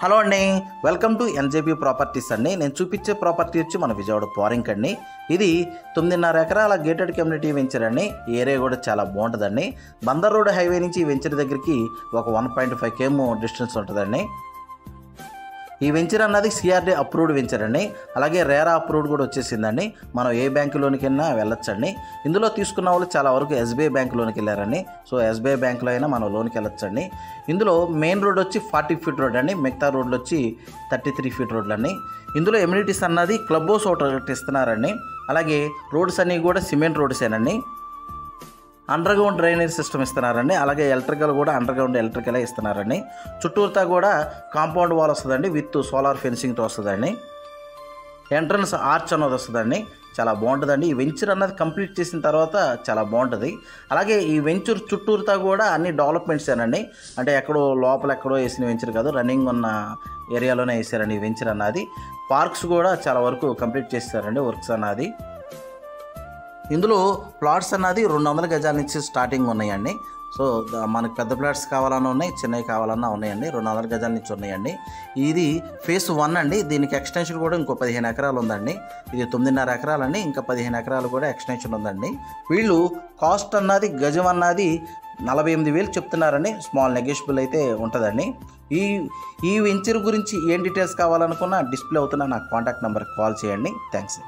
Hello అండి, welcome to ఎన్జేబీ properties అండి. నేను చూపించే ప్రాపర్టీ వచ్చి మన విజయవాడ పోరింగ్ అండి. ఇది 9.5 ఎకరాల గేటెడ్ కమ్యూనిటీ వెంచర్ అండి. ఈ ఏరియా కూడా చాలా బాగుంటుందండి. బందర్ రోడ్ హైవే నుంచి ఈ వెంచర్ దగ్గరికి ఒక 1.5 km డిస్టెన్స్ ఉంటుందండి. ఈ వెంచర్ అన్నది సిఆర్డీ అప్రూవ్డ్ వెంచర్ అండి. అలాగే రేరా అప్రూవ్డ్ కూడా వచ్చేసిందండి. మనం ఏ బ్యాంకులోనికైనా వెళ్ళొచ్చండి. ఇందులో తీసుకున్న వాళ్ళు చాలా వరకు ఎస్బీఐ బ్యాంకులోనికి వెళ్ళారండి. సో ఎస్బీఐ బ్యాంకులో అయినా మనం లోన్కి వెళ్ళొచ్చండి. ఇందులో మెయిన్ రోడ్ వచ్చి 40 feet రోడ్ అండి. మిగతా రోడ్లు వచ్చి 33 feet రోడ్లు అండి. ఇందులో ఎమ్యూనిటీస్ అన్నది క్లబ్ హౌస్ ఒకటి ఇస్తున్నారండి. అలాగే రోడ్స్ అన్నీ కూడా సిమెంట్ రోడ్సేనండి. అండర్ గ్రౌండ్ డ్రైనేజ్ సిస్టమ్ ఇస్తున్నారండి. అలాగే ఎలక్ట్రికల్ కూడా అండర్ గ్రౌండ్ ఎలక్ట్రికలే ఇస్తున్నారండి. చుట్టూరుతా కూడా కాంపౌండ్ వాల్ వస్తుందండి, విత్ సోలార్ ఫెన్సింగ్తో వస్తుందండి. ఎంట్రన్స్ ఆర్చ్ అన్నది వస్తుందండి. చాలా బాగుంటుందండి. ఈ వెంచర్ అన్నది కంప్లీట్ చేసిన తర్వాత చాలా బాగుంటుంది. అలాగే ఈ వెంచర్ చుట్టూరుతా కూడా అన్ని డెవలప్మెంట్స్ ఏనండి. అంటే ఎక్కడో లోపల ఎక్కడో వేసిన వెంచర్ కాదు, రన్నింగ్ ఉన్న ఏరియాలోనే వేసారండి ఈ వెంచర్ అన్నది. పార్క్స్ కూడా చాలా వరకు కంప్లీట్ చేస్తారండి వర్క్స్ అన్నది. ఇందులో ప్లాట్స్ అన్నది 200 గజాల నుంచి స్టార్టింగ్ ఉన్నాయండి. సో మనకు పెద్ద ప్లాట్స్ కావాలన్నా ఉన్నాయి, చిన్నవి కావాలన్నా ఉన్నాయండి. 200 గజాల నుంచి ఉన్నాయండి. ఇది phase 1 అండి. దీనికి ఎక్స్టెన్షన్ కూడా ఇంకో 15 ఎకరాలు ఉందండి. ఇది 9.5 ఎకరాలండి. ఇంకా 15 ఎకరాలు కూడా ఎక్స్టెన్షన్ ఉందండి. వీళ్ళు కాస్ట్ అన్నది గజం అన్నది 48,000 చెప్తున్నారండి. స్మాల్ నెగోషియబుల్ అయితే ఉంటుందండి. ఈ వెంచర్ గురించి ఏం డీటెయిల్స్ కావాలనుకున్నా డిస్ప్లే అవుతున్నా నాకు కాంటాక్ట్ నెంబర్కి కాల్ చేయండి. థ్యాంక్స్.